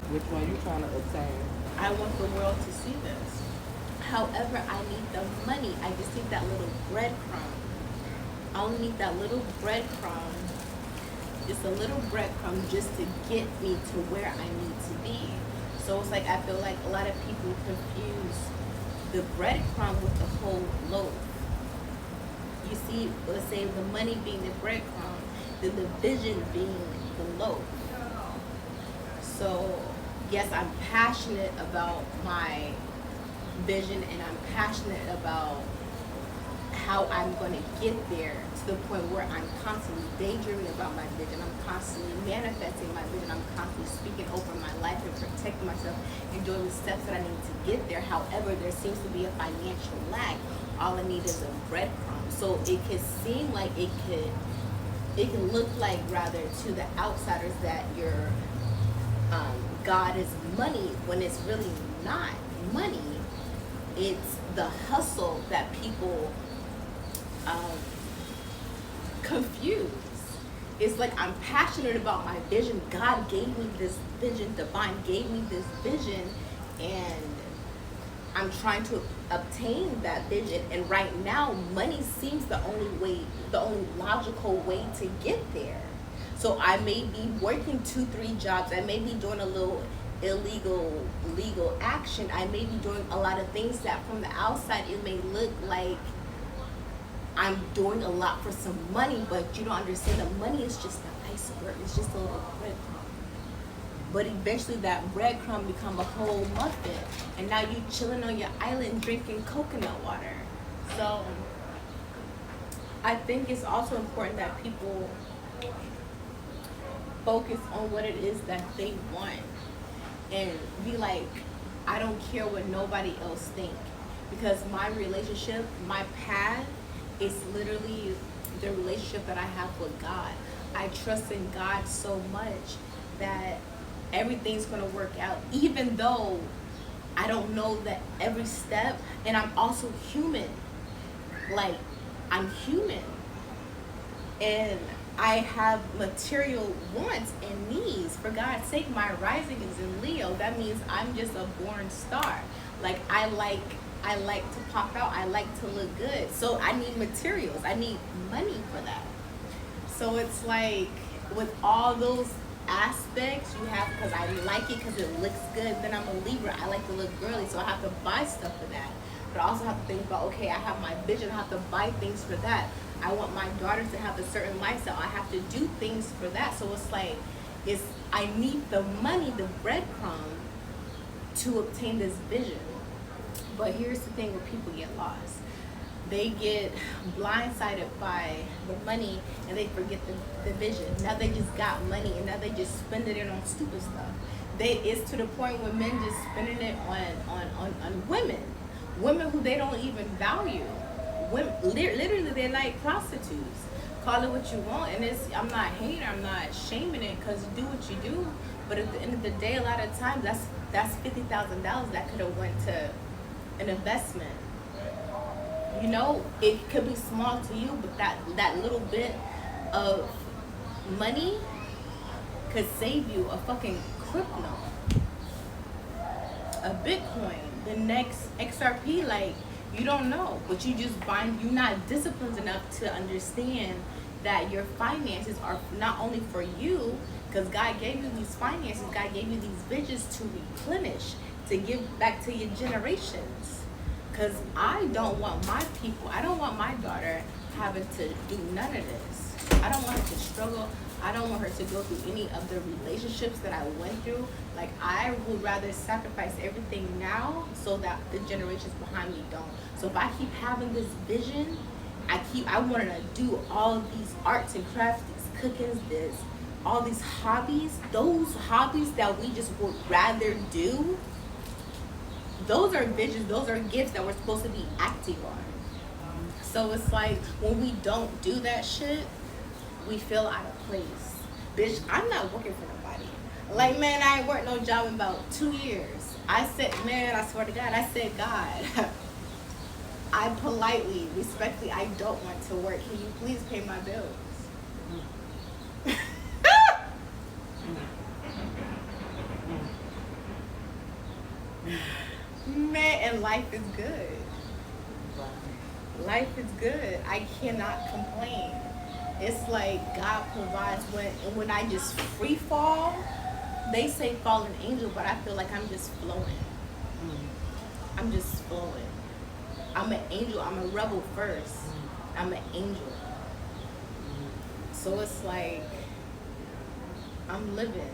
Which one you trying to obtain? I want the world to see this. However, I need the money. I just need that little breadcrumb. I only need that little breadcrumb, just a little breadcrumb, just to get me to where I need to be. So it's like I feel like a lot of people confuse the breadcrumb with the whole loaf. You see, let's say the money being the breadcrumb, then the vision being the loaf. So yes, I'm passionate about my vision, and I'm passionate about how I'm going to get there to the point where I'm constantly daydreaming about my vision. I'm constantly manifesting my vision. I'm constantly speaking over my life and protecting myself and doing the steps that I need to get there. However, there seems to be a financial lag. All I need is a breadcrumb. So it could seem like it can look like, rather, to the outsiders that your God is money, when it's really not money. It's the hustle that people confuse. It's like I'm passionate about my vision. God gave me this vision. Divine gave me this vision, and I'm trying to obtain that vision. And right now, money seems the only logical way to get there. So I may be working 2-3 jobs. I may be doing a little illegal legal action. I may be doing a lot of things that from the outside it may look like I'm doing a lot for some money, but you don't understand that money is just the iceberg. It's just a little breadcrumb. But eventually that breadcrumb become a whole muffin, and now you chilling on your island drinking coconut water. So I think it's also important that people focus on what it is that they want, and be like, I don't care what nobody else think, because my relationship, my path, is literally the relationship that I have with God. I trust in God so much that everything's gonna work out, even though I don't know that every step, and I'm also human. Like, I'm human, and I have material wants and needs. For God's sake, my rising is in Leo. That means I'm just a born star. Like, I like to pop out. I like to look good. So I need materials. I need money for that. So it's like, with all those aspects you have, because I like it because it looks good. Then I'm a Libra. I like to look girly, so I have to buy stuff for that. But I also have to think about, okay, I have my vision. I have to buy things for that. I want my daughter to have a certain lifestyle. I have to do things for that. So it's like, I need the money, the breadcrumb, to obtain this vision. But here's the thing where people get lost. They get blindsided by the money, and they forget the vision. Now they just got money, and now they just spend it on stupid stuff. It's to the point where men just spending it on women who they don't even value. Women, literally, they're like prostitutes. Call it what you want, and I'm not hating, I'm not shaming it, because you do what you do. But at the end of the day, a lot of times that's $50,000 that could have went to an investment. You know, it could be small to you, but that little bit of money could save you a fucking crypto, a Bitcoin, the next XRP. Like, you don't know, but you're not disciplined enough to understand that your finances are not only for you, because God gave you these finances, God gave you these visions to replenish, to give back to your generations. Because I don't want my daughter having to do none of this. I don't want her to struggle. I don't want her to go through any of the relationships that I went through. Like, I would rather sacrifice everything now so that the generations behind me don't. So if I keep having this vision, I want her to do all these arts and crafts, these cookings, all these hobbies, those hobbies that we just would rather do. Those are visions, those are gifts that we're supposed to be acting on. So it's like, when we don't do that shit, we feel out of place. Bitch, I'm not working for nobody. Like, man, I ain't worked no job in about 2 years. I said, man, I swear to God, God, I politely, respectfully, I don't want to work. Can you please pay my bills? Man, and life is good. Life is good. I cannot complain. It's like God provides when I just free fall. They say fallen angel, but I feel like I'm just flowing. I'm just flowing. I'm an angel. I'm a rebel first. I'm an angel. So it's like I'm living.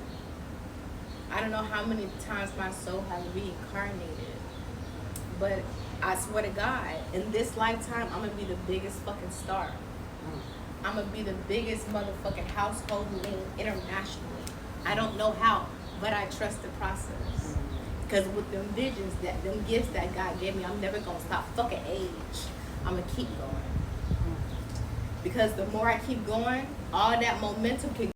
I don't know how many times my soul has reincarnated, but I swear to God, in this lifetime, I'm gonna be the biggest fucking star. I'm gonna be the biggest motherfucking household name internationally. I don't know how, but I trust the process. Because with them visions, them gifts that God gave me, I'm never gonna stop fucking age. I'm gonna keep going. Because the more I keep going, all that momentum can